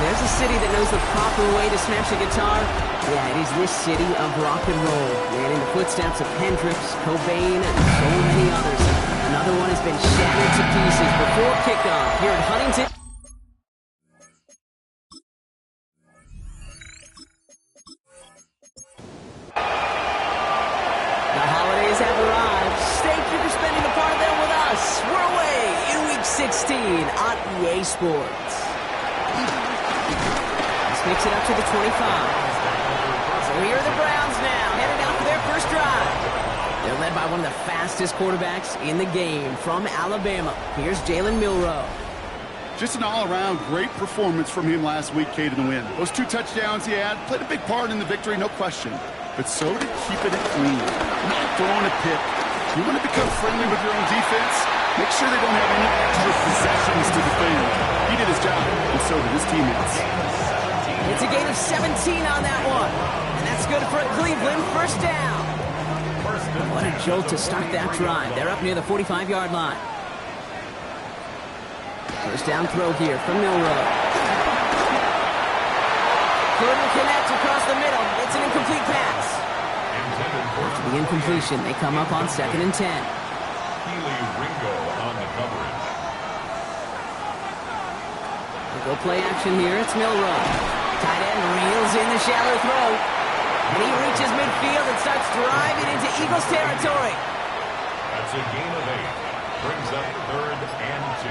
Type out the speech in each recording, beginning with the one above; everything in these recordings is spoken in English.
There's a city that knows the proper way to smash a guitar. Yeah, it is this city of rock and roll. Man, in the footsteps of Hendrix, Cobain, and so many others. Another one has been shattered to pieces before kickoff here at Huntington. The holidays have arrived. Thank you for spending a part of them with us. We're away in Week 16 on EA Sports. Makes it up to the 25. So here are the Browns now, headed out for their first drive. They're led by one of the fastest quarterbacks in the game from Alabama. Here's Jalen Milroe. Just an all-around great performance from him last week, Kate, in the win. Those 2 touchdowns he had played a big part in the victory, no question. But so did keeping it clean, not throwing a pick. You want to become friendly with your own defense? Make sure they don't have any extra possessions to defend. He did his job, and so did his teammates. It's a gain of 17 on that one. And that's good for a Cleveland first down. What a jolt to start that drive. They're up near the 45-yard line. First down throw here from Milroe. Couldn't connect across the middle. It's an incomplete pass. After the incompletion, they come up on 2nd and 10. We'll go play action here. It's Milroe. Tight end reels in the shallow throw. And he reaches midfield and starts driving into Eagles territory. That's a gain of 8. Brings up 3rd and 2.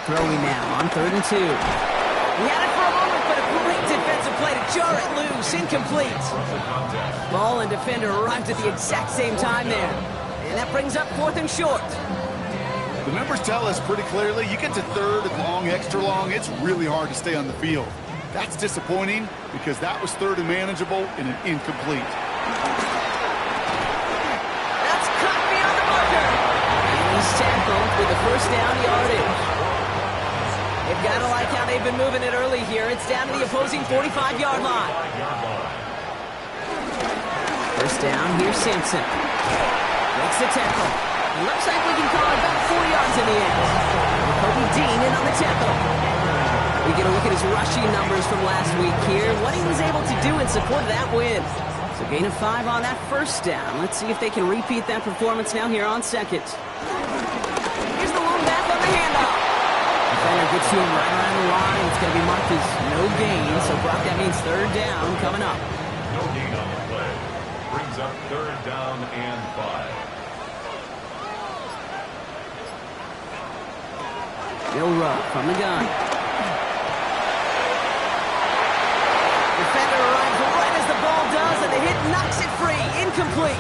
Throwing now on 3rd and 2. He had it for a moment, but a great defensive play to jar it loose. Incomplete. Ball and defender arrived at the exact same time there. And that brings up 4th and short. The numbers tell us pretty clearly, you get to 3rd and long, extra long, it's really hard to stay on the field. That's disappointing because that was 3rd and manageable and an incomplete. That's cut beyond the marker. And he's tackled with the first down yardage. They've got to like how they've been moving it early here. It's down to the opposing 45-yard line. First down, here's Simpson. Makes the tackle. Looks like we can call it about 4 yards in the end. Kobe Dean in on the tackle. We get a look at his rushing numbers from last week here. What he was able to do in support of that win. So gain of 5 on that first down. Let's see if they can repeat that performance now here on 2nd. Here's the lone back on the handoff. Defender gets to him right around the line. It's going to be marked as no gain. So Brock, that means 3rd down coming up. No gain on the play. Brings up 3rd down and 5. Milroe from the gun. Defender arrives right as the ball does, and the hit knocks it free. Incomplete.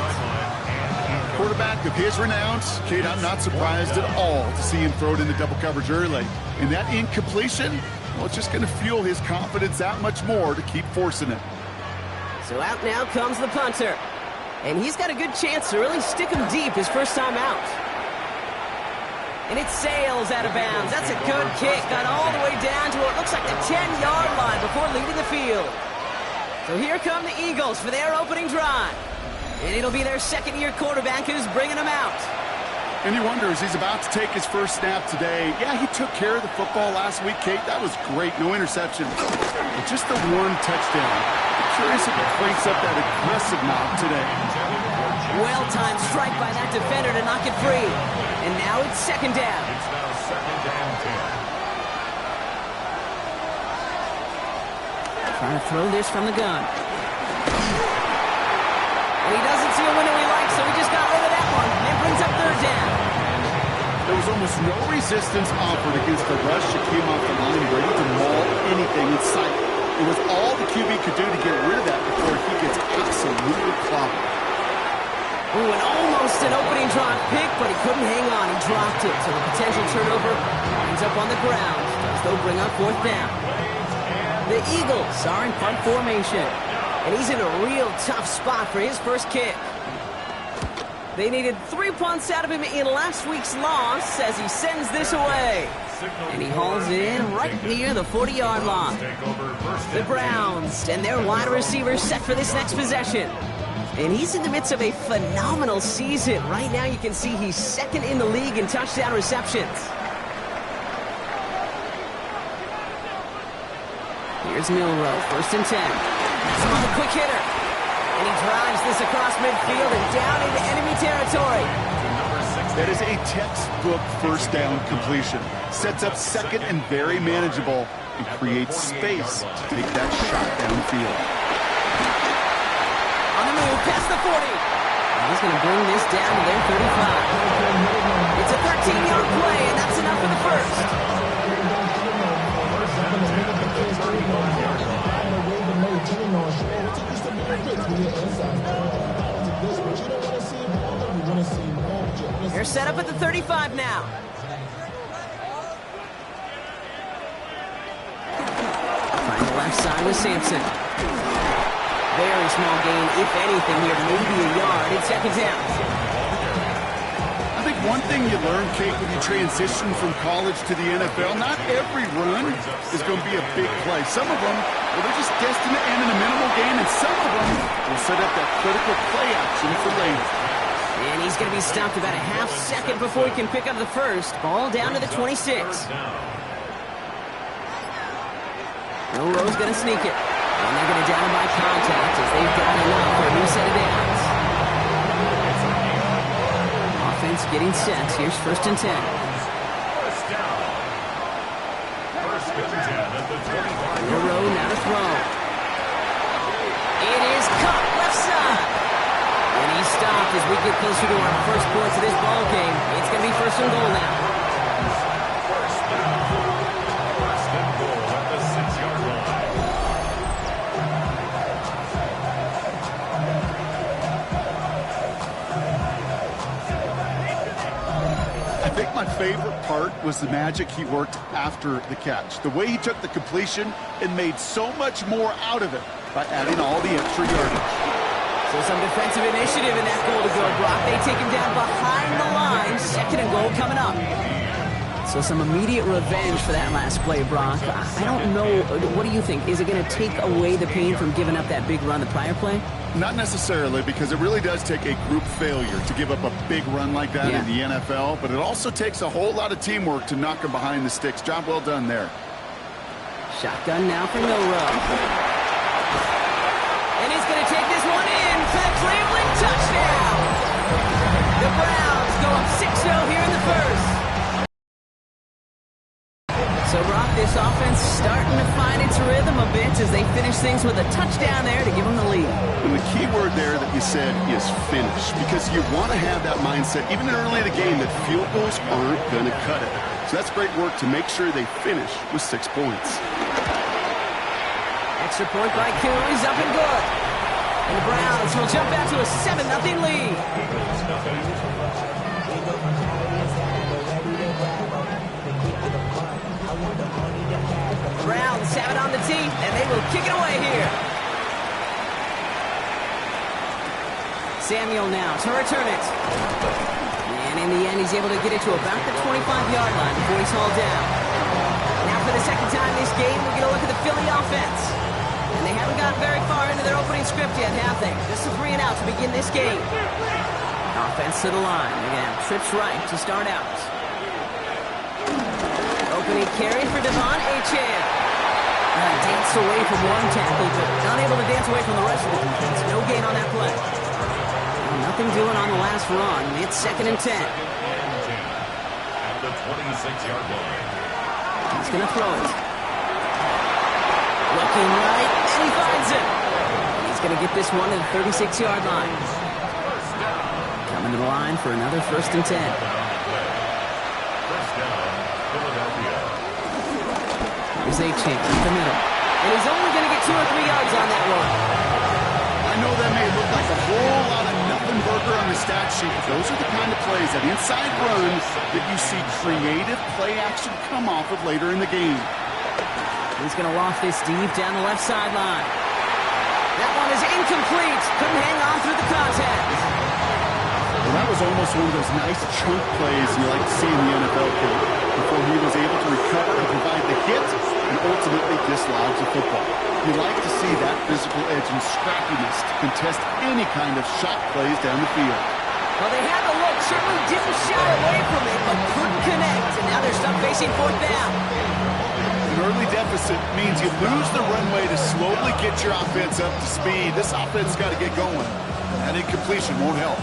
Quarterback of his renown, Kate, I'm not surprised at all to see him throw it into double coverage early. And that incompletion, well, it's just going to fuel his confidence that much more to keep forcing it. So out now comes the punter. And he's got a good chance to really stick him deep his first time out. And it sails out of bounds. That's a good kick. Got all the way down to what looks like the 10-yard line before leaving the field. So here come the Eagles for their opening drive. And it'll be their 2nd-year quarterback who's bringing them out. And you wonder, as he's about to take his first snap today, yeah, he took care of the football last week, Kate. That was great. No interceptions. But just the 1 touchdown. I'm curious if he cranks up that aggressive knock today. Well-timed strike by that defender to knock it free. And now it's 2nd down. It's now 2nd and 10. Trying to throw this from the gun. And he doesn't see a window he likes, so he just got rid of that one. And brings up 3rd down. There was almost no resistance offered against the rush that came off the line, ready to maul anything in sight. It was all the QB could do to get rid of that before he gets absolutely clobbered. Ooh, and almost an opening drive pick, but he couldn't hang on. He dropped it, so the potential turnover ends up on the ground as they'll bring up 4th down. The Eagles are in punt formation, and he's in a real tough spot for his first kick. They needed 3 punts out of him in last week's loss as he sends this away. And he hauls it in right near the 40-yard line. The Browns and their wide receivers set for this next possession. And he's in the midst of a phenomenal season. Right now you can see he's second in the league in touchdown receptions. Here's Milroe, 1st and 10. That's him on the quick hitter. And he drives this across midfield and down into enemy territory. That is a textbook first down completion. Sets up second and very manageable and creates space to take that shot downfield. On the move, past the 40. And he's going to bring this down to their 35. It's a 13-yard play, and that's enough for the first. They're set up at the 35 now. Find the left side with Sampson. Very small gain, if anything here, maybe a yard. It's 2nd down. I think one thing you learn, Kate, when you transition from college to the NFL, not every run is going to be a big play. Some of them, well, they're just destined to end in a minimal gain, and some of them will set up that critical play action for later. And he's going to be stopped about a half second before he can pick up the first. Ball down to the 26. Milroe's going to sneak it. And they're going to down him by contact as they've got enough for a new set of downs. Offense getting set. Here's 1st and 10. Milroe now to throw. It is caught left side. And he's stopped as we get closer to our first points of this ball game. It's going to be 1st and goal now. First and goal at the 6-yard line. I think my favorite part was the magic he worked after the catch. The way he took the completion and made so much more out of it by adding all the extra yardage. So some defensive initiative in that goal to go, Brock. They take him down behind the line. 2nd and goal coming up. So some immediate revenge for that last play, Brock. I don't know. What do you think? Is it going to take away the pain from giving up that big run the prior play? Not necessarily, because it really does take a group failure to give up a big run like that in the NFL, but it also takes a whole lot of teamwork to knock him behind the sticks. Job well done there. Shotgun now for Milroe. And he's going to take this one in for the Cleveland touchdown. The Browns go up 6-0 here in the first. So, Brock, this offense starting to find its rhythm a bit as they finish things with a touchdown there to give them the lead. And the key word there that you said is finish, because you want to have that mindset, even early in the game, that field goals aren't going to cut it. So that's great work to make sure they finish with 6 points. Extra point by Q. He's up and good. And the Browns will jump out to a 7-0 lead. Browns have it on the tee, and they will kick it away here. Samuel now to return it. And in the end, he's able to get it to about the 25-yard line before he's hauled down. Now for the second time this game, we're going to look at the Philly offense. And they haven't gotten very far into their opening script yet, have they? Just a 3-and-out to begin this game. Offense to the line. Again, trips right to start out. Opening carry for Devon Achane. Danced away from one tackle, but unable to dance away from the rest of the defense. No gain on that play. Nothing doing on the last run. It's 2nd and 10. At the 26-yard line. He's going to throw it. Looking right, and he finds it. He's going to get this one to the 36-yard line. Coming to the line for another 1st and 10. First down, Philadelphia. Here's Achane in the middle. And he's only going to get 2 or 3 yards on that one. I know that may look like a whole lot of nothing burger on the stat sheet, but those are the kind of plays, that inside run, that you see creative play action come off of later in the game. He's going to loft this deep down the left sideline. That one is incomplete. Couldn't hang on through the contact. That was almost one of those nice chunk plays you like to see in the NFL before he was able to recover and provide the hit and ultimately dislodge the football. You like to see that physical edge and scrappiness to contest any kind of shot plays down the field. Well, they had the look, certainly didn't shy away from it, but couldn't connect, and now they're stuck facing fourth down. An early deficit means you lose the runway to slowly get your offense up to speed. This offense got to get going. That incompletion won't help.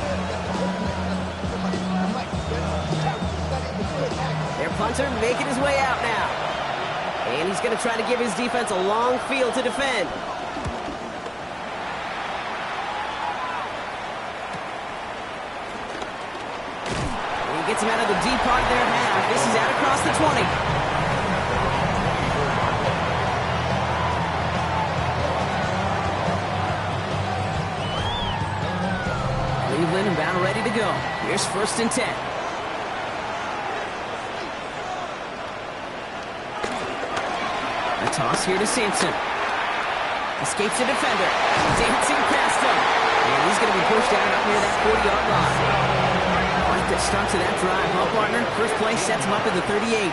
Their punter making his way out now. And he's going to try to give his defense a long field to defend. And he gets him out of the deep part of their half. This is out across the 20. Cleveland about ready to go. Here's 1st and 10. A toss here to Sampson. Escapes the defender. Dancing past him. And he's going to be pushed out up near that 40-yard line. Quite the start to that drive, huh, partner? First play sets him up at the 38.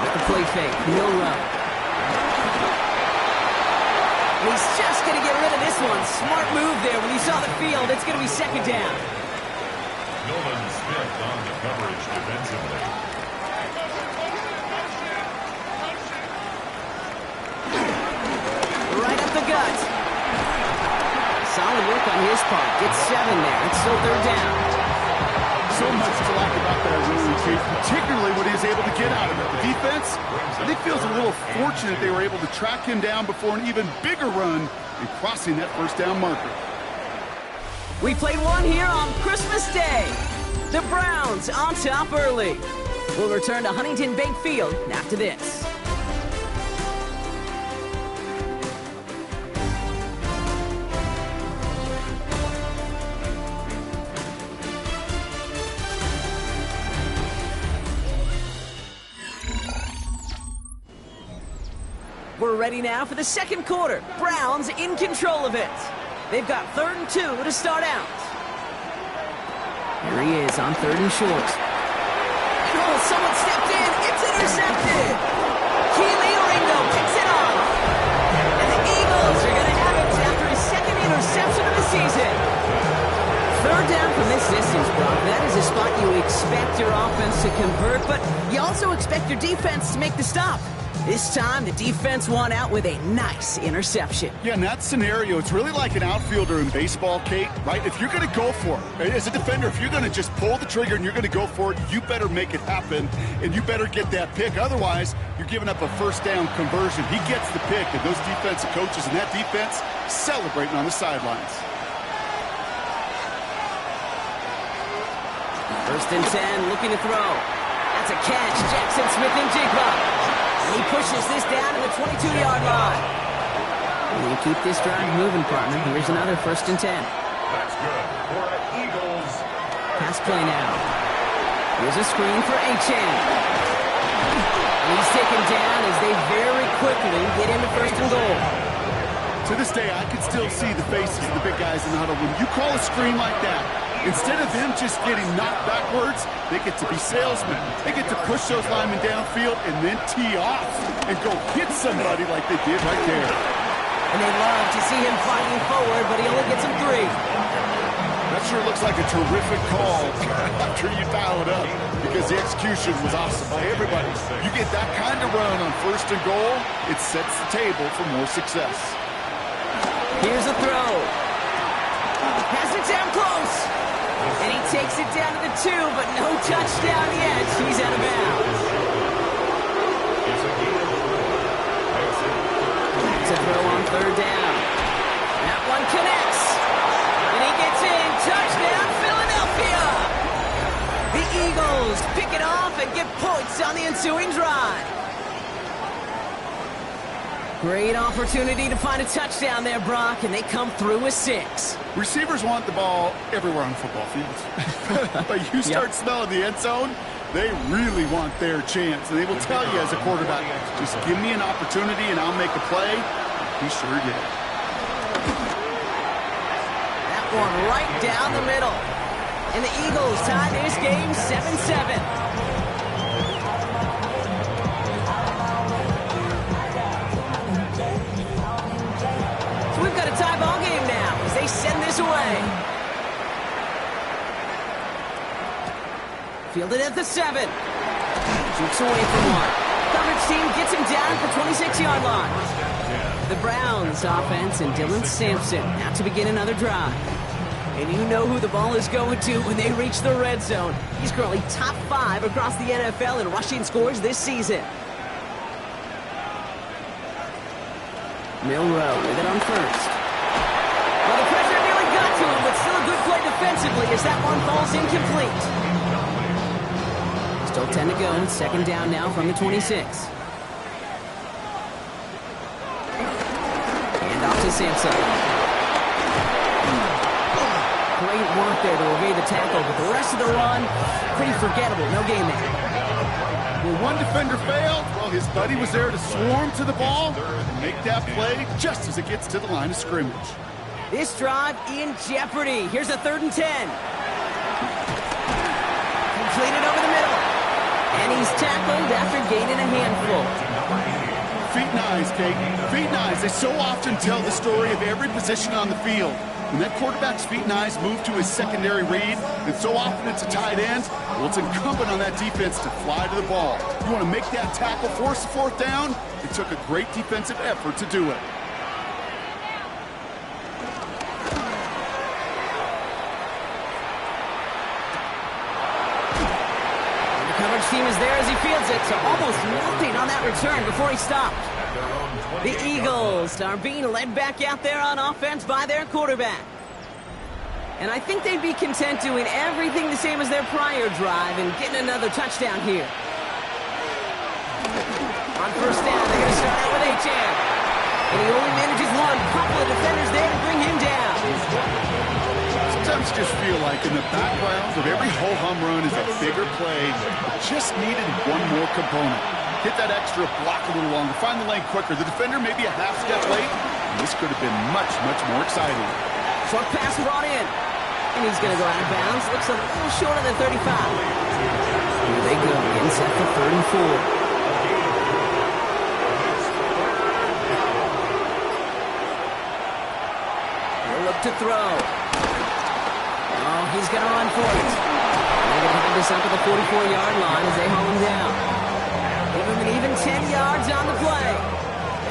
Off the play fake. No run. He's just going to get rid of this one. Smart move there. When he saw the field, it's going to be 2nd down. Nolan Smith on the coverage defensively. Right up the gut. Solid work on his part. Gets 7 there. It's still 3rd down. So much to like about that run, particularly what he was able to get out of it. The defense, I think, feels a little fortunate they were able to track him down before an even bigger run and crossing that 1st down marker. We played one here on Christmas Day. The Browns on top early. We'll return to Huntington Bank Field after this. We're ready now for the 2nd quarter. Browns in control of it. They've got 3rd and 2 to start out. Here he is on 3rd and short. Oh, someone stepped in. It's intercepted. Keely Ringo picks it off. And the Eagles are going to have it after his 2nd interception of the season. 3rd down from this distance, Brock. That is a spot you expect your offense to convert, but you also expect your defense to make the stop. This time, the defense won out with a nice interception. Yeah, in that scenario, it's really like an outfielder in baseball, Kate, right? If you're going to go for it, as a defender, if you're going to just pull the trigger and you're going to go for it, you better make it happen, and you better get that pick. Otherwise, you're giving up a 1st down conversion. He gets the pick, and those defensive coaches and that defense celebrating on the sidelines. 1st and 10, looking to throw. That's a catch. Jackson Smith and Jigba. And he pushes this down to the 22-yard line. And you keep this drive moving, partner. Here's another 1st and 10. That's good for the Eagles. Pass play now. Here's a screen for Achane. He's taken down as they very quickly get into 1st and goal. To this day, I can still see the faces of the big guys in the huddle. When you call a screen like that, instead of them just getting knocked backwards, they get to be salesmen. They get to push those linemen downfield and then tee off and go hit somebody like they did right there. And they love to see him fighting forward, but he only gets him 3. That sure looks like a terrific call after you dial it up, because the execution was awesome by everybody. You get that kind of run on 1st and goal, it sets the table for more success. Here's a throw. Has it down close. And he takes it down to the 2, but no touchdown yet. He's out of bounds. It's a throw on 3rd down. That one connects. And he gets in. Touchdown, Philadelphia. The Eagles pick it off and get points on the ensuing drive. Great opportunity to find a touchdown there, Brock, and they come through with 6. Receivers want the ball everywhere on football fields. But you start smelling the end zone, they really want their chance. And they will tell you as a quarterback, just give me an opportunity and I'll make a play. He sure did. That one right down the middle. And the Eagles tie this game 7-7. So we've got a tie ball game now as they send this away. Fielded at the 7. Jukes away from one. Coverage team gets him down at the 26-yard line. The Browns offense and Dylan Sampson out to begin another drive. And you know who the ball is going to when they reach the red zone. He's currently top 5 across the NFL in rushing scores this season. Milroe with it on first. Well, the pressure nearly got to him, but still a good play defensively as that one falls incomplete. Still 10 to go. Second down now from the 26. And off to Sampson. Great work there to evade the tackle, but the rest of the run, pretty forgettable. No gain there. Well, one defender failed. Well, his buddy was there to swarm to the ball and make that play just as it gets to the line of scrimmage. This drive in jeopardy. Here's a 3rd and 10. Completed over the middle. And he's tackled after gaining a handful. Feet and eyes, Kate. Feet and eyes. They so often tell the story of every position on the field. When that quarterback's feet and eyes move to his secondary read, and so often it's a tight end, well, it's incumbent on that defense to fly to the ball. You want to make that tackle, force the 4th down? It took a great defensive effort to do it. The coverage team is there as he fields it, so almost nothing on that return before he stopped. The Eagles are being led back out there on offense by their quarterback. And I think they'd be content doing everything the same as their prior drive and getting another touchdown here. On first down, they're going to start out with HM. And he only manages one. Couple of defenders there to bring him down. Sometimes you just feel like in the background of every ho-hum run is a bigger play. Just needed one more component. Hit that extra block a little longer. Find the lane quicker. The defender may be a half step late. And this could have been much, much more exciting. Short pass brought in. And he's going to go out of bounds. Looks a little short of the 35. Here they go. Getting set for 3rd and 4. He'll look to throw. Oh, he's going to run for it. They're going to have this up at the 44-yard line as they haul him down. Give him an even 10 yards on the play.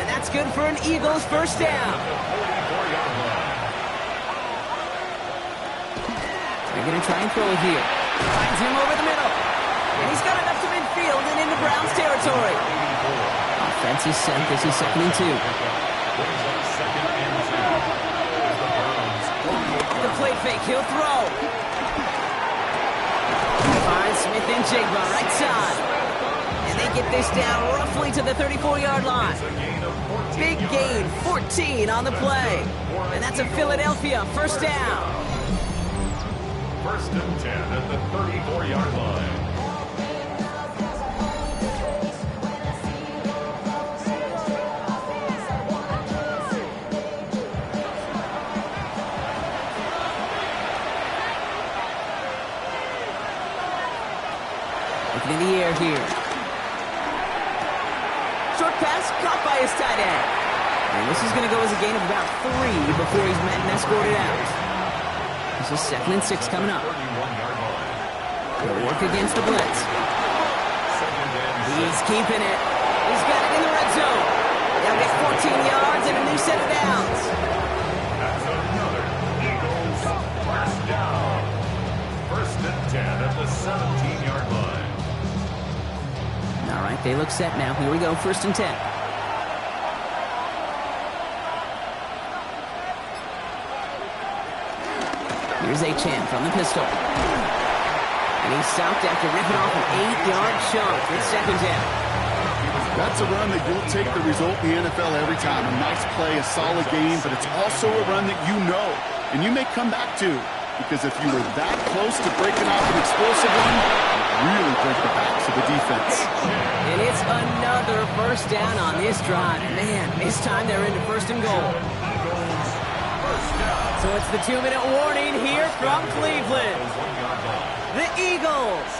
And that's good for an Eagles first down. They're going to try and throw it here. Finds him over the middle. And he's got it up to midfield and into Browns territory. Offense is sent. This is 2nd and 2. The play fake. He'll throw. Finds Smith and Jigba right side. And they get this down roughly to the 34-yard line. Big gain, 14 on the play. And that's a Philadelphia first down. 1st and 10 at the 34-yard line. Looking in the air here. Short pass caught by his tight end. And this is going to go as a gain of about 3 before he's met and escorted out. This is 2nd and 6 coming up. He'll work against the blitz. He's keeping it. He's got it in the red zone. They'll get 14 yards and a new set of downs. That's another Eagles first down. 1st and 10 at the 17-yard line. All right, they look set now. Here we go, 1st and 10. Here's Achane from the pistol. And he's stopped after ripping off an 8-yard chunk. It's 2nd down. That's a run that you'll take the result in the NFL every time. A nice play, a solid game, but it's also a run that you know and you may come back to. Because if you were that close to breaking off an explosive one, you really break the backs of the defense. And it's another first down on this drive. Man, this time they're into 1st and goal. So it's the 2-minute warning here from Cleveland. The Eagles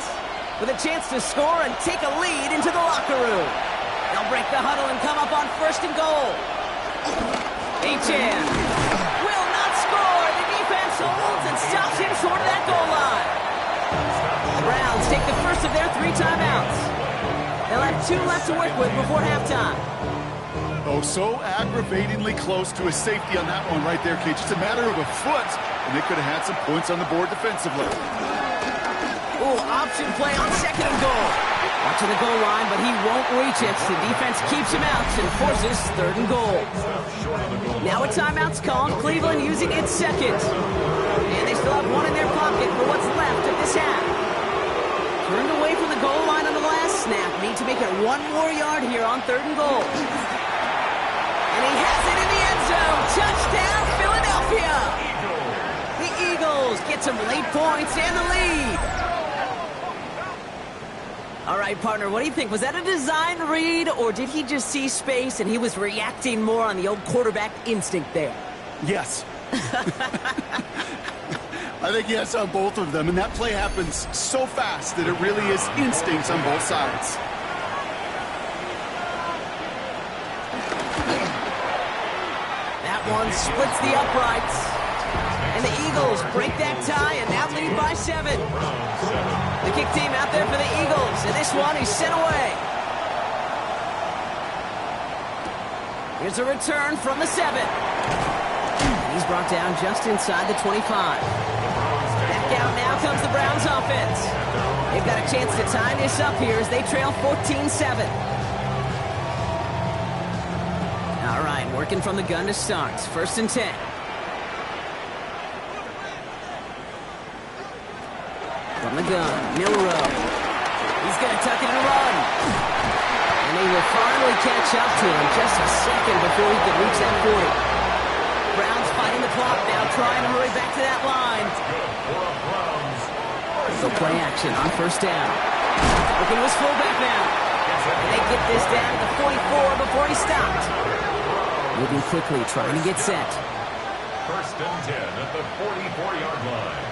with a chance to score and take a lead into the locker room. They'll break the huddle and come up on 1st and goal. HN will not score. The defense holds and stops him short of that goal line. The Browns take the first of their 3 timeouts. They'll have 2 left to work with before halftime. Oh, so aggravatingly close to a safety on that one right there, Kate. Just a matter of a foot, and they could have had some points on the board defensively. Ooh, option play on 2nd and goal. Watching the goal line, but he won't reach it. The defense keeps him out and forces 3rd and goal. Now a timeout's called. Cleveland using its 2nd. And they still have 1 in their pocket for what's left of this half. Turned away from the goal line on the last snap. Need to make it 1 more yard here on 3rd and goal. And he has it in the end zone. Touchdown, Philadelphia. The Eagles get some late points and the lead. All right, partner, what do you think? Was that a design read, or did he just see space and he was reacting more on the old quarterback instinct there? Yes. I think yes on both of them, and that play happens so fast that it really is instincts on both sides. That one splits the uprights. And the Eagles break that tie and now lead by 7. The kick team out there for the Eagles, and this one is sent away. Here's a return from the 7. He's brought down just inside the 25. Back out now comes the Browns offense. They've got a chance to tie this up here as they trail 14-7. All right, working from the gun to start. 1st and 10. From the gun, Milrow. He's going to tuck it and run. And they will finally catch up to him just a second before he could reach that 40. Browns fighting the clock now, trying to hurry back to that line. So play action on 1st down. Looking to his fullback now. And they get this down to the 44 before he stopped. Moving quickly, trying to get set. 1st and 10 at the 44-yard line.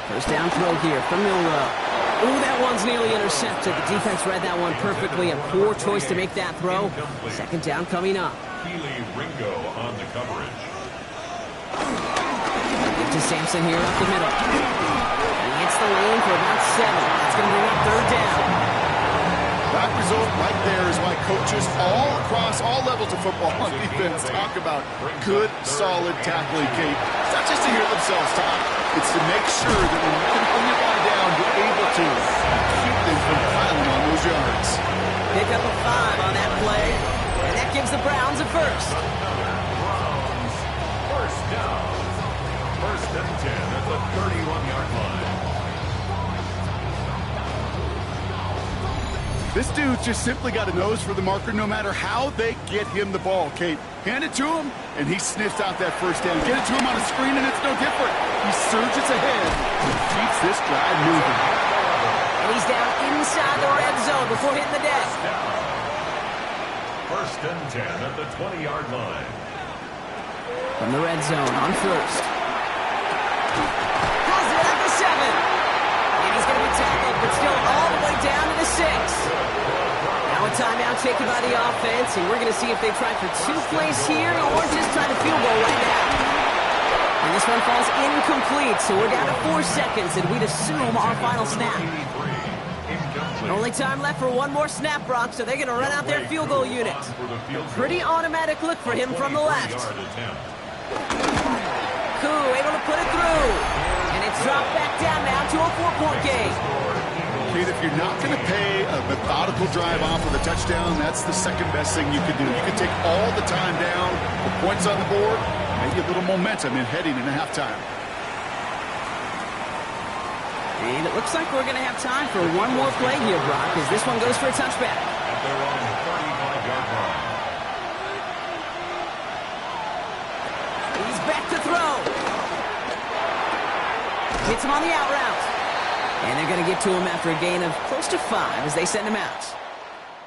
First down throw here from Milrow. Ooh, that one's nearly intercepted. The defense read that one perfectly. A poor choice to make that throw. 2nd down coming up. Keely Ringo on the coverage. Get to Sampson here up the middle. He hits the lane for about 7. That's going to bring up 3rd down. That result right there is why coaches all across all levels of football on defense talk about good, solid tackling, Kate. It's not just to hear themselves talk. It's to make sure that when you can bring your guy down, you're able to keep them from piling on those yards. Pick up a 5 on that play, and that gives the Browns a 1st. Browns, 1st down. 1st and 10 at the 31-yard line. This dude's just simply got a nose for the marker no matter how they get him the ball, Kate. Hand it to him, and he sniffs out that 1st down. Get it to him on a screen, and it's no different. He surges ahead and keeps this drive moving. And he's down inside the red zone before hitting the deck. 1st and 10 at the 20-yard line. From the red zone on 1st. Pulls it at the 7. And he's going to be tackled, but still all the way down to the 6. Now a timeout taken by the offense, and we're going to see if they try for 2 plays here or just try to field goal right now. And this one falls incomplete, so we're down to 4 seconds, and we'd assume our final snap. Only time left for 1 more snap, Brock, so they're going to run out their field goal unit. Pretty automatic look for him from the left. Koo able to put it through. And it's dropped back down now to a 4-point game. Kate, if you're not going to pay a methodical drive off with a touchdown, that's the second best thing you can do. You can take all the time down, the points on the board, maybe a little momentum in heading into halftime. And it looks like we're going to have time for 1 more play here, Brock, as this one goes for a touchback. At their own 35-yard line. He's back to throw. Hits him on the out route. And they're going to get to him after a gain of close to 5 as they send him out.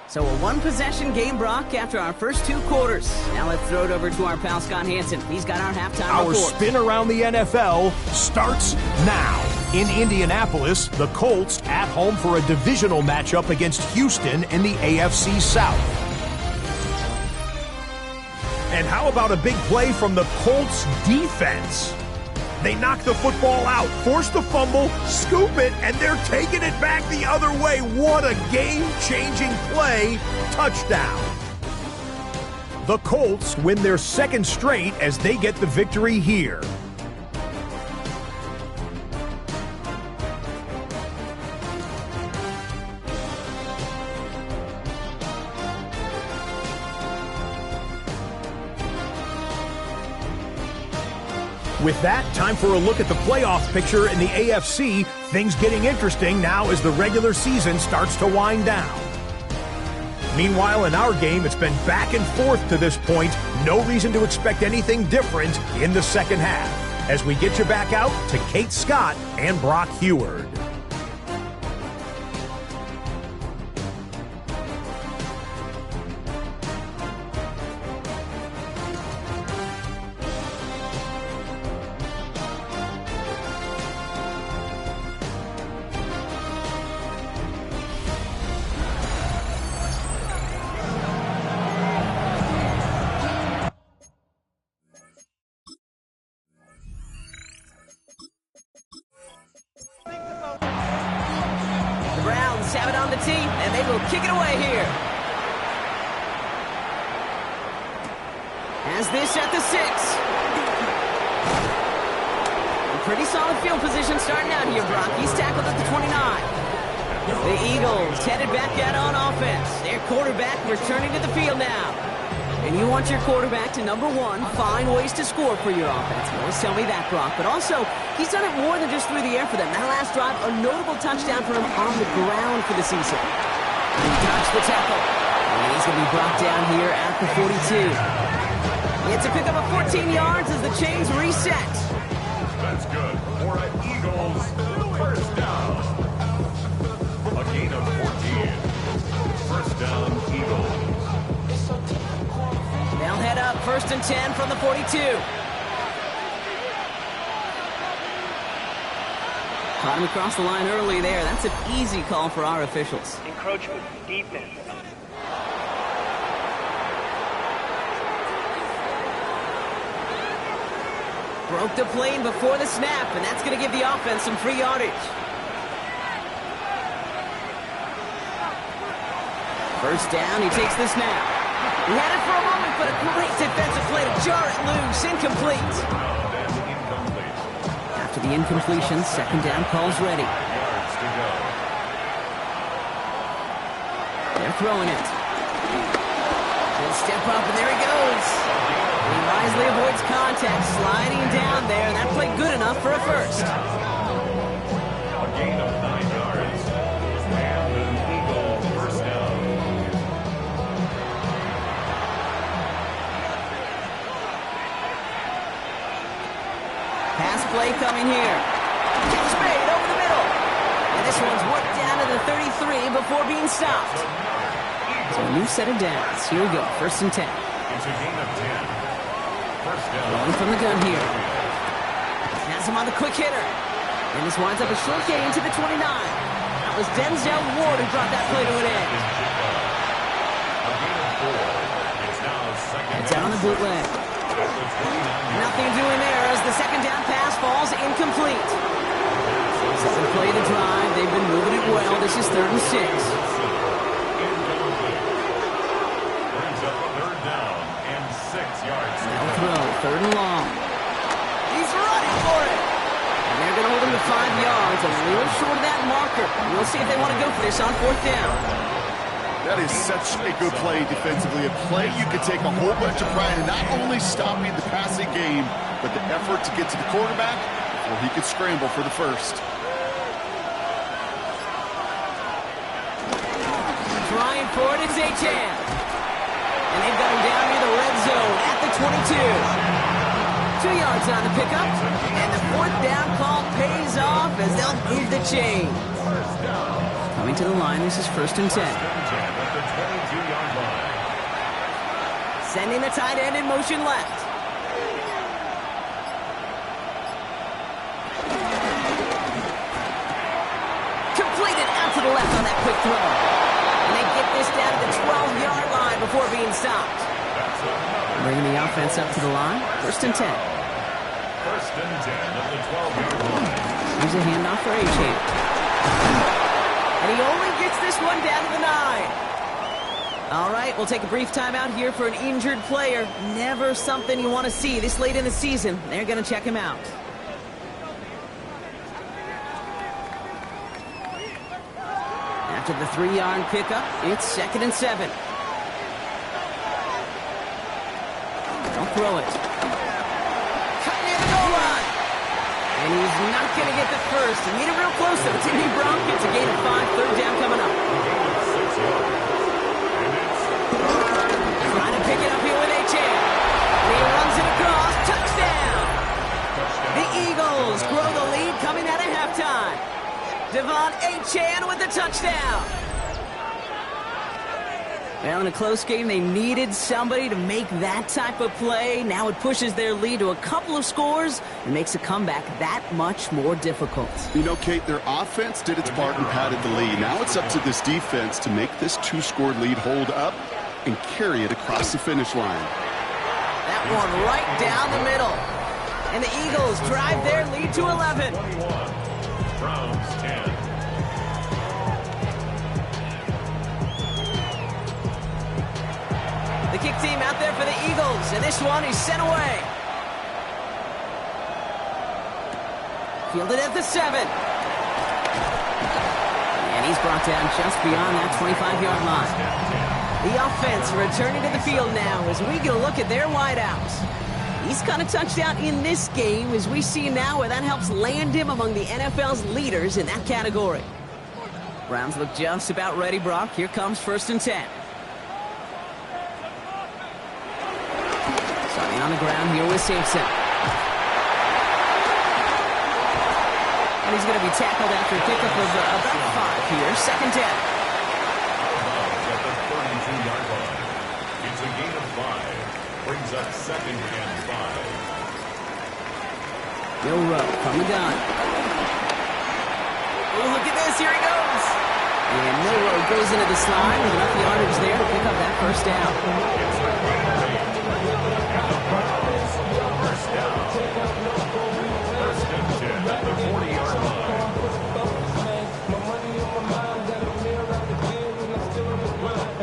So a one-possession game, Brock, after our first 2 quarters. Now let's throw it over to our pal Scott Hansen. He's got our halftime Our report. spin around the NFL starts now. In Indianapolis, the Colts at home for a divisional matchup against Houston in the AFC South. And how about a big play from the Colts defense? They knock the football out, force the fumble, scoop it, and they're taking it back the other way. What a game-changing play. Touchdown. The Colts win their 2nd straight as they get the victory here. With that, time for a look at the playoff picture in the AFC. Things getting interesting now as the regular season starts to wind down. Meanwhile, in our game, it's been back and forth to this point. No reason to expect anything different in the second half. As we get you back out to Kate Scott and Brock Heward. Have it on the tee, and they will kick it away here. Has this at the 6. A pretty solid field position starting out here, Brock. He's tackled at the 29. The Eagles headed back out on offense. Their quarterback returning to the field now. And you want your quarterback to, number 1, find ways to score for your offense. You always tell me that, Brock. But also, he's done it more than just through the air for them. That last drive, a notable touchdown for him on the ground for the season. He dodged the tackle. And he's going to be brought down here at the 42. He had to pick up a 14 yards as the chains reset. That's good for an Eagles first down. A gain of 14. First down, Eagles. They'll head up 1st and 10 from the 42. Caught him across the line early there. That's an easy call for our officials. Encroachment, defense. Broke the plane before the snap, and that's going to give the offense some free yardage. First down, he takes the snap. He had it for a moment, but a great defensive play to jar it loose. Incomplete. After the incompletion, 2nd down calls ready. They're throwing it. He'll step up, and there he goes. He wisely avoids contact, sliding down there, and that played good enough for a first. A gain of 9 yards. And an Eagle first down. Pass play coming here. Catch made over the middle. And this one's worked down to the 33 before being stopped. So a new set of downs. Here we go, 1st and 10. It's a gain of 10. First down. Going from the gun here. Has him on the quick hitter. And this winds up a short gain to the 29. That was Denzel Ward who brought that play to an end. A gain of 4. It's now second. It's out on the bootleg. Nothing doing there as the 2nd down pass falls incomplete. Second play of the drive. They've been moving it well. This is 3rd and 6. Brings up 3rd down and 6 yards. Now throw, 3rd and long. He's running for it. And they're going to hold him to 5 yards, a little short of that marker. We'll see if they want to go for this on 4th down. That is such a good play defensively. A play you could take a whole bunch of pride in, not only stopping the passing game, but the effort to get to the quarterback before he could scramble for the first. Trying for it, it's Achan. And they've got him down near the red zone at the 22. 2 yards on the pickup, and the 4th down call pays off as they'll move the chain. Coming to the line, this is 1st and 10. Sending the tight end in motion left. Completed out to the left on that quick throw. And they get this down to the 12-yard line before being stopped. Bringing the offense up to the line. 1st and 10. 1st and 10 at the 12-yard line. Here's a handoff for PHI. And he only gets this one down to the 9. All right, we'll take a brief timeout here for an injured player. Never something you want to see this late in the season. They're going to check him out. After the 3-yard pickup, it's 2nd and 7. Don't throw it. Cut near the goal line. And he's not going to get the first. He made it real close, though. It's Indy Bronk. It's a gain of 5. 3rd down coming up. Trying to pick it up here with PHI. And he runs it across. Touchdown. The Eagles grow the lead coming out of halftime. Devon PHI with the touchdown. Well, in a close game, they needed somebody to make that type of play. Now it pushes their lead to a couple of scores and makes a comeback that much more difficult. You know, Kate, their offense did its part and padded the lead. Now it's up to this defense to make this 2-score lead hold up and carry it across the finish line. That one right down the middle. And the Eagles drive their lead to 11. 21. Browns 10. The kick team out there for the Eagles, and this one is sent away. Fielded at the 7. And he's brought down just beyond that 25-yard line. The offense returning to the field now as we get a look at their wideouts. He's got a touchdown in this game, as we see now where that helps land him among the NFL's leaders in that category. Browns look just about ready, Brock. Here comes 1st and 10. Starting on the ground here with Sampson. And he's going to be tackled after a pickup of about 5 here. 2nd down. At the 32-yard line. It's a gain of 5. Brings up 2nd and 5. Milrow from the gun. Oh, look at this. Here he goes. And Milrow goes into the slide with enough yardage there to pick up that 1st down. It's a gain of 8. And the Browns, 1st down. 1st and 10 at the 40-yard line.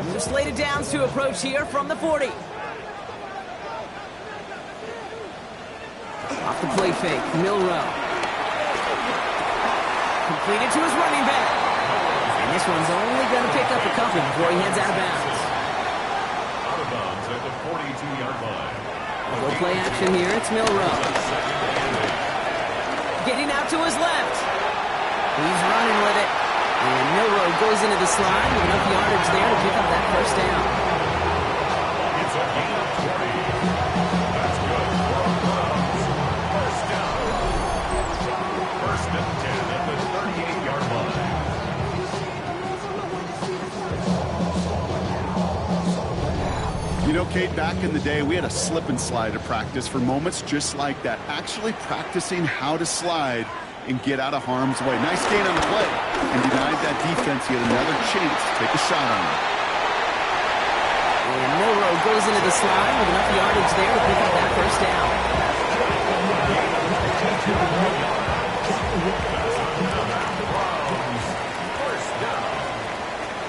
New slated downs to approach here from the 40. Off the play fake, Milrow. Completed to his running back. And this one's only going to pick up a couple before he heads out of bounds. Out of bounds at the 42-yard line. Go play action here, it's Milrow. Getting out to his left. He's running with it. And Milrow goes into the slide with enough yardage there to pick up that 1st down. It's a gain of 20. That's good for the Browns. 1st down. 1st and 10 at the 38-yard line. You know, Kate, back in the day, we had a slip and slide at practice for moments just like that. Actually practicing how to slide and get out of harm's way. Nice gain on the play. And denied that defense yet another chance to take a shot on him. And Milrow goes into the slide with enough yardage there to pick up that 1st down. First down.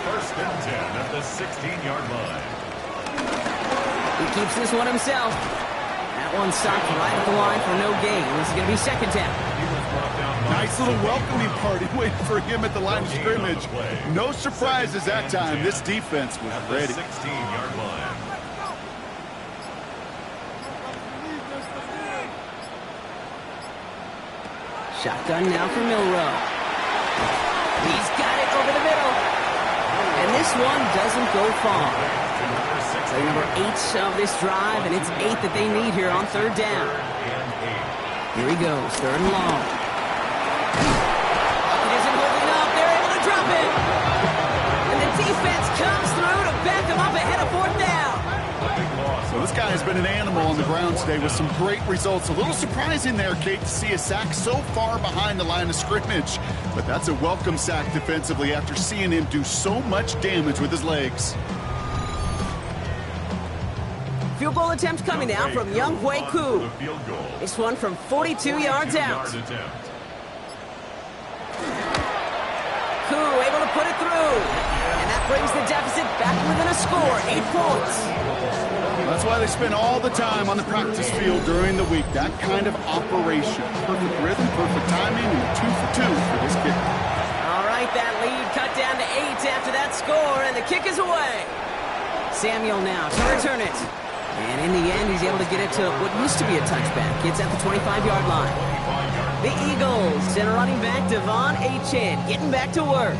1st and 10 at the 16-yard line. He keeps this one himself. That one stopped right at the line for no gain. This is going to be 2nd down. Nice little welcoming party waiting for him at the line of scrimmage. No surprises that time. This defense was ready. 16-yard line. Shotgun now for Milrow. He's got it over the middle. And this one doesn't go far. So number 8 of this drive, and it's 8 that they need here on 3rd down. Here he goes, 3rd and long. It isn't holding up. They're able to drop it. And the defense comes through to back them up ahead of 4th down. A big loss So this guy has been an animal on the ground today with some great results. A little surprising there, Kate, to see a sack so far behind the line of scrimmage. But that's a welcome sack defensively after seeing him do so much damage with his legs. Field goal attempt coming now from Young Hui Koo. This one from 42 yards out. Koo able to put it through. And that brings the deficit back within a score, 8 points. That's why they spend all the time on the practice field during the week. That kind of operation. Perfect rhythm, perfect timing, and 2 for 2 for this kick. All right, that lead cut down to 8 after that score, and the kick is away. Samuel now to return it. And in the end, he's able to get it to what used to be a touchback. It's at the 25-yard line. The Eagles send running back Devon Achane getting back to work.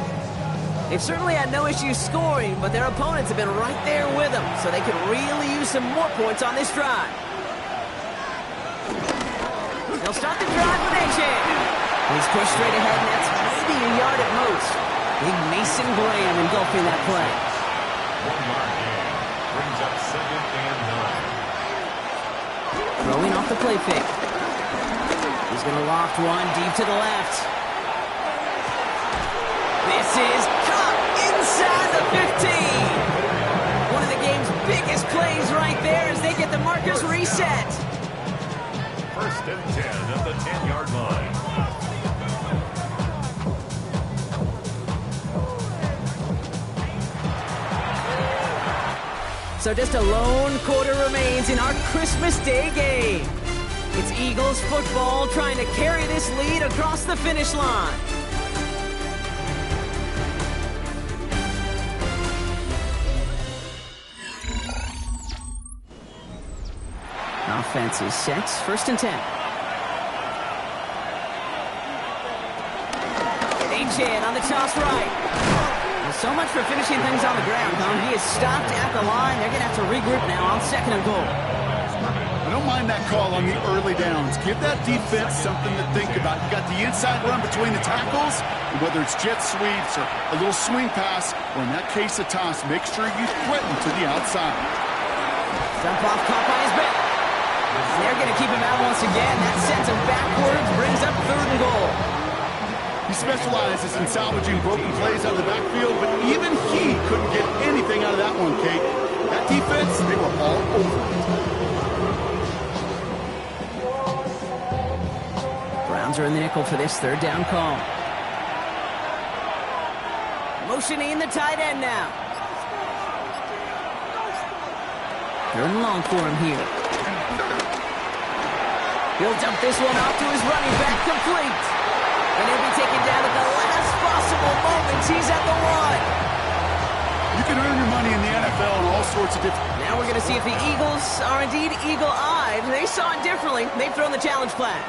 They've certainly had no issues scoring, but their opponents have been right there with them, so they could really use some more points on this drive. They'll start the drive with Achane. He's pushed straight ahead, and that's maybe a yard at most. Big Mason Graham engulfing that play. 1 yard gain. Brings up 2nd and 9. Throwing off the play fake. He's going to loft one deep to the left. This is caught inside the 15. One of the game's biggest plays right there as they get the markers reset. 1st and 10 at the 10-yard line. So just a lone quarter remains in our Christmas Day game. It's Eagles football trying to carry this lead across the finish line. Offense is set. 1st and 10. Achane on the toss right. Well, so much for finishing things on the ground, huh? He is stopped at the line. They're going to have to regroup now on 2nd and goal. I don't mind that call on the early downs. Give that defense something to think about. You got the inside run between the tackles, and whether it's jet sweeps or a little swing pass, or in that case a toss, make sure you threaten to the outside. Dump off caught by his back. They're going to keep him out once again. That sends him backwards, brings up 3rd and goal. He specializes in salvaging broken plays out of the backfield, but even he couldn't get anything out of that one, Kate. That defense, they were all over it. Browns are in the nickel for this 3rd down call. Motioning the tight end now. 3rd and long for him here. He'll dump this one off to his running back, complete. And he'll be taken down at the last possible moment. He's at the 1. You can earn your money in the NFL in all sorts of different... Now we're going to see if the Eagles are indeed eagle-eyed. They saw it differently. They've thrown the challenge flag.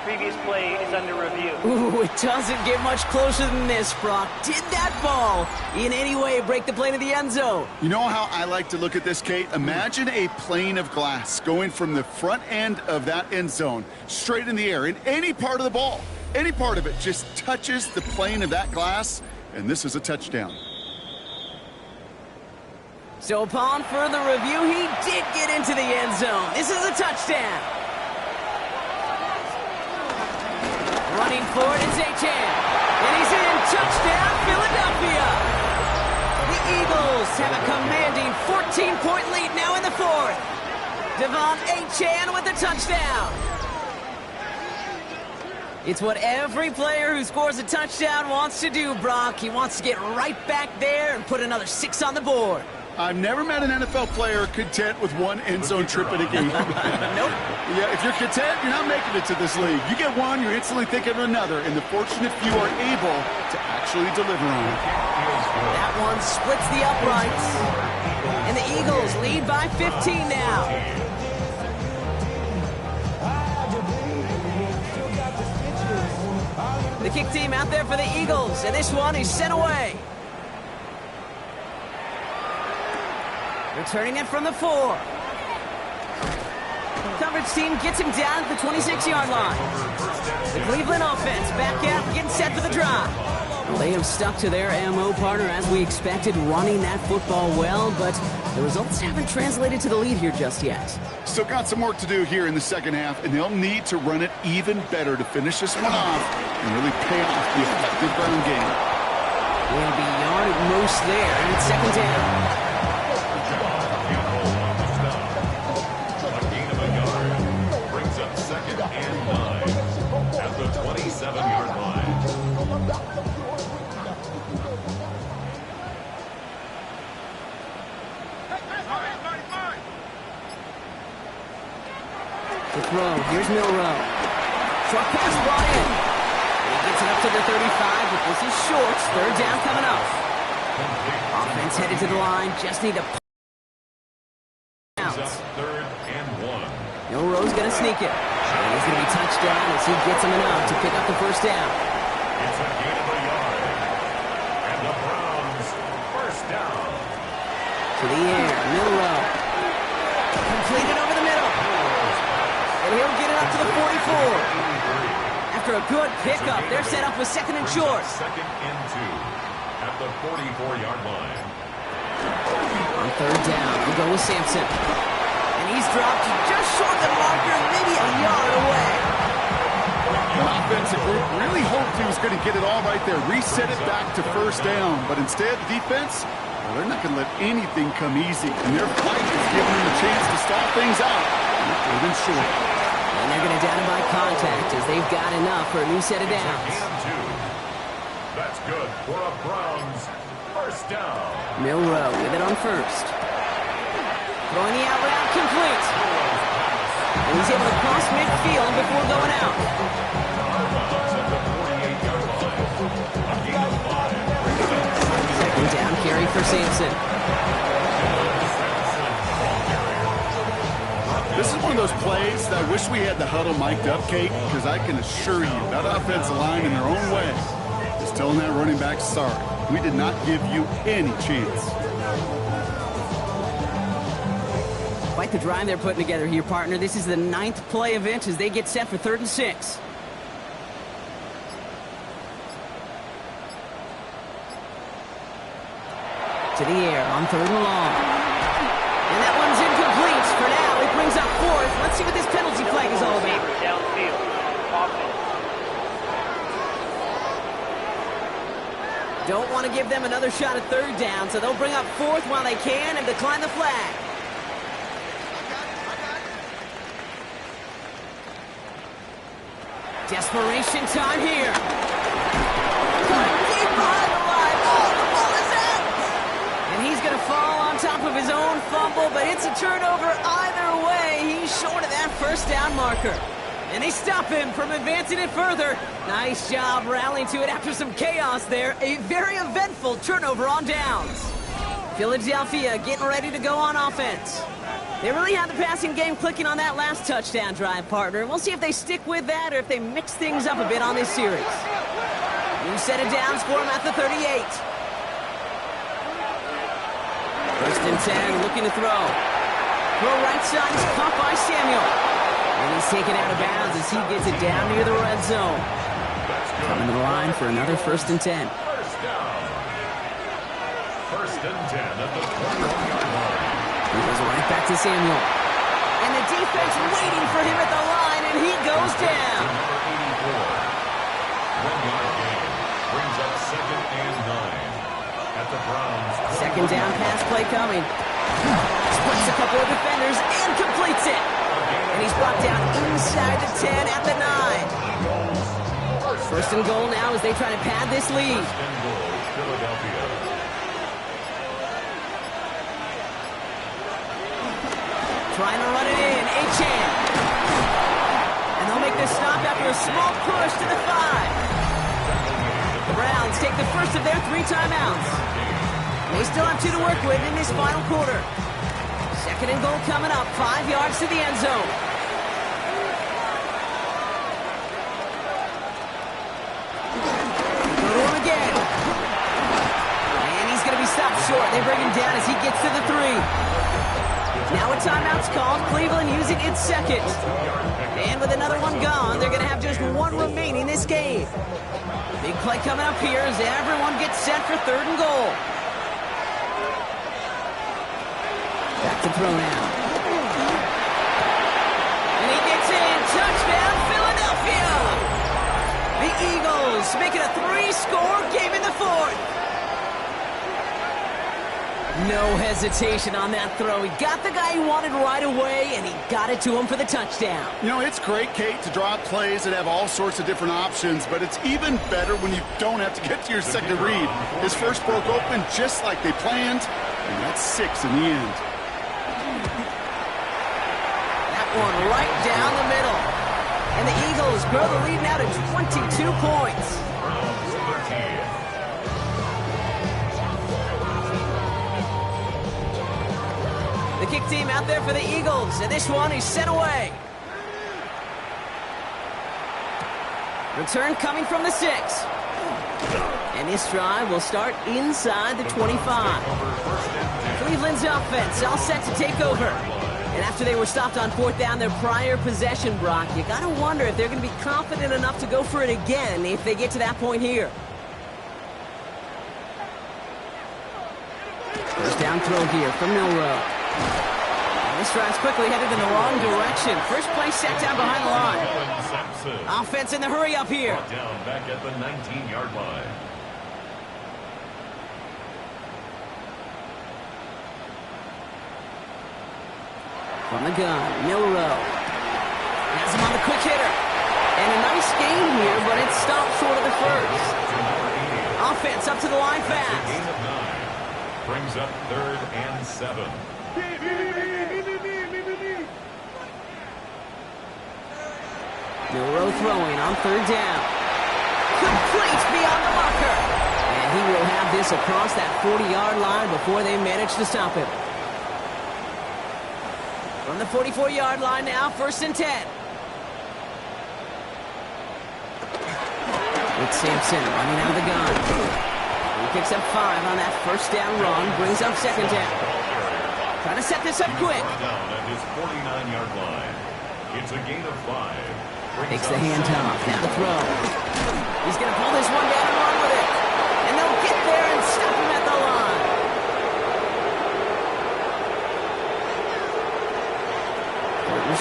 Previous play is under review. Ooh, it doesn't get much closer than this, Brock. Did that ball in any way break the plane of the end zone? You know how I like to look at this, Kate? Imagine a plane of glass going from the front end of that end zone straight in the air, in any part of the ball. Any part of it just touches the plane of that glass, and this is a touchdown. So upon further review, he did get into the end zone. This is a touchdown. Running forward, it's Achane. And he's in. Touchdown, Philadelphia. The Eagles have a commanding 14-point lead now in the 4th. Devon Achane with a touchdown. It's what every player who scores a touchdown wants to do, Brock. He wants to get right back there and put another 6 on the board. I've never met an NFL player content with one end zone trip in a game. Nope. Yeah, if you're content, you're not making it to this league. You get one, you're instantly thinking of another, and the fortunate few are able to actually deliver on it. That one splits the uprights. And the Eagles lead by 15 now. The kick team out there for the Eagles, and this one is sent away. Returning it from the 4. Coverage team gets him down at the 26-yard line. The Cleveland offense back out, getting set for the drive. Well, they have stuck to their MO, partner, as we expected, running that football well, but the results haven't translated to the lead here just yet. Still got some work to do here in the second half, and they'll need to run it even better to finish this one off and really pay off the effective ground game. Will be yard at most there, and it's second down. A gain of a yard brings up second and 9 at the 27-yard line. To throw, here's Milrow. Short pass brought in. He gets it up to the 35, but this is short. Third down coming up. Offense headed to the line, just need to out. Third and 1. Milrow's going to sneak it. And he's going to be touched down as he gets him enough to pick up the first down. It's a gain of a yard. And the Browns first down. To the air, Milrow. Completed over the middle. And he'll get it up to the 44. After a good pickup, they're set up with second and short. Second and 2 at the 44-yard line. On third down, we go with Sampson. And he's dropped just short of the marker, maybe a yard away. The offensive group really hoped he was going to get it all right there, reset it back to first down. But instead, the defense, well, they're not going to let anything come easy. And their fight is giving them a chance to stall things out. They've been short. And they're going to down him by contact as they've got enough for a new set of downs. And 2. That's good for a Browns first down. Milrow with it on first. Throwing the out route complete. And he's able to cross midfield before going out. Second down carry for Sampson. This is one of those plays that I wish we had the huddle mic'd up, Kate, because I can assure you that offensive line in their own way is telling that running back, sorry, we did not give you any chance. Quite the drive they're putting together here, partner. This is the 9th play event as they get set for 3rd and 6. To the air on 3rd and long. And that one's incomplete for now. It brings up 4th. Let's see what this penalty flag is all about. Downfield. Offense. Don't want to give them another shot at 3rd down, so they'll bring up 4th while they can and decline the flag. Desperation time here. Cut deep behind the line. Oh, the ball is out. And he's going to fall on top of his own fumble, but it's a turnover either way. He's short of that first down marker. And they stop him from advancing it further. Nice job rallying to it after some chaos there. A very eventful turnover on downs. Philadelphia getting ready to go on offense. They really had the passing game clicking on that last touchdown drive, partner. We'll see if they stick with that or if they mix things up a bit on this series. New set of downs for them at the 38. First and 10, looking to throw. Throw right side is caught by Samuel. And he's taken out of bounds as he gets it down near the red zone. Coming to the line for another first and 10. First down. First and 10 at the 21-yard line. He goes right back to Samuel. And the defense waiting for him at the line, and he goes down. Number 84. 1-yard gain brings up second and 9 at the Browns. Second down pass play coming. Splits a couple of defenders and completes it. And he's brought down inside the 10 at the 9. First and goal now as they try to pad this lead. First and goal, Philadelphia. Trying to run it in, Achan. And they'll make this stop after a small push to the 5. The Browns take the first of their 3 timeouts. They still have 2 to work with in this final quarter. Second and goal coming up, 5 yards to the end zone. Go to him again. And he's going to be stopped short. They bring him down as he gets to the 3. Now a timeout's called. Cleveland using its second. And with another one gone, they're going to have just one remaining this game. Big play coming up here as everyone gets set for third and goal. Back to throw now. And he gets in. Touchdown, Philadelphia! The Eagles make it a 3-score game in the fourth. No hesitation on that throw. He got the guy he wanted right away, and he got it to him for the touchdown. You know, it's great, Kate, to draw up plays that have all sorts of different options, but it's even better when you don't have to get to your second read. His first broke open just like they planned, and that's 6 in the end. That one right down the middle. And the Eagles grow the lead now to 22 points. The kick team out there for the Eagles, and this one is sent away. Return coming from the 6. And this drive will start inside the 25. Cleveland's offense all set to take over. And after they were stopped on 4th down their prior possession, Brock, you got to wonder if they're going to be confident enough to go for it again if they get to that point here. First down throw here from Milrow. And this drive's quickly headed in the wrong direction. First play set down behind the line. Offense in the hurry up here. Down back at the 19-yard line. From the gun, Milrow. Has him on the quick hitter. And a nice game here, but it's stopped short of the first. Offense up to the line fast. Gain of 9. Brings up 3rd and 7. Milrow throwing on 3rd down. Complete beyond the marker. And he will have this across that 40-yard line before they manage to stop him. From the 44-yard line now, 1st and 10. It's Sampson running out of the gun. He picks up 5 on that 1st down run, brings up 2nd down. Trying to set this up quick. Down at his 49-yard line. It's a gain of 5. Takes the handoff, now the throw. He's going to pull this one down and run with it. And they'll get there and stop him at the line.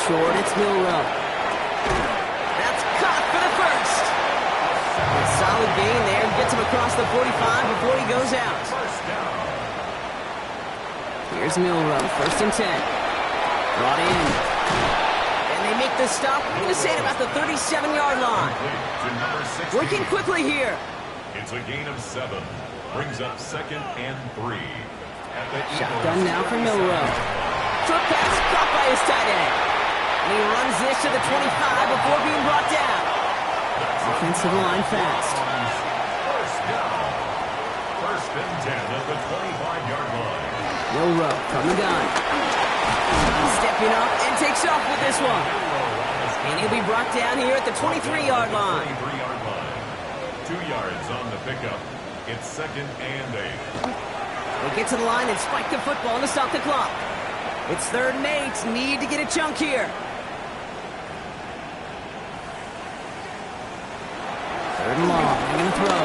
Short, it's Milrow. That's caught for the first. A solid gain there. Gets him across the 45 before he goes out. Here's Milrow, 1st and 10. Brought in. And they make the stop. I'm going to say it about the 37-yard line. Working quickly here. It's a gain of 7. Brings up 2nd and 3. Shotgun now for Milrow. Short pass caught by his tight end. And he runs this to the 25 before being brought down. Offensive line fast. First down. 1st and 10 at the 25-yard line. Milrow from the gun. Stepping up and takes off with this one. And he'll be brought down here at the 23-yard line. 23-yard line. 2 yards on the pickup. It's 2nd and 8. They get to the line and spike the football to stop the clock. It's 3rd and 8. Need to get a chunk here. 3rd and long. They're going to throw.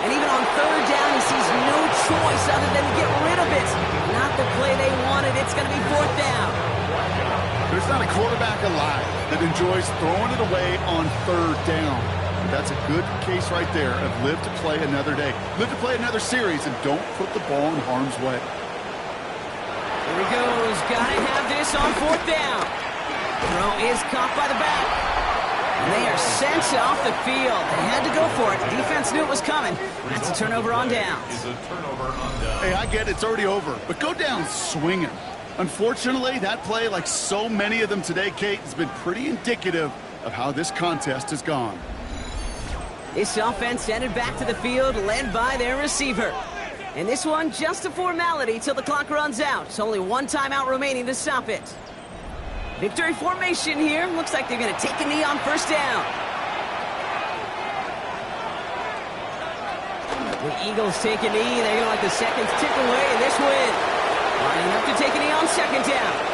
And even on 3rd down, he sees no choice other than to get rid of it. Not the play they wanted. It's going to be 4th down. There's not a quarterback alive that enjoys throwing it away on 3rd down. That's a good case right there of live to play another day. Live to play another series and don't put the ball in harm's way. Here he goes. Got to have this on 4th down. Throw is caught by the back. And they are sent off the field. They had to go for it. The defense knew it was coming. That's a turnover on downs. Hey, I get it's already over, but go down swinging. Unfortunately, that play, like so many of them today, Kate, has been pretty indicative of how this contest has gone. This offense headed back to the field, led by their receiver. And this one, just a formality till the clock runs out. It's only one timeout remaining to stop it. Victory formation here. Looks like they're going to take a knee on 1st down. The Eagles take a knee. They're going to let the seconds tick away in this win. Lining up to take a knee on second down.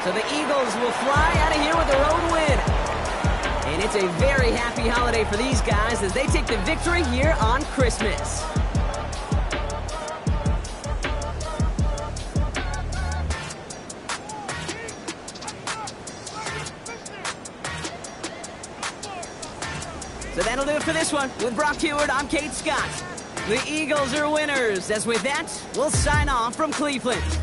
So the Eagles will fly out of here with a road win. And it's a very happy holiday for these guys as they take the victory here on Christmas. So that'll do it for this one. With Brock Heward, I'm Kate Scott. The Eagles are winners. As with that, we'll sign off from Cleveland.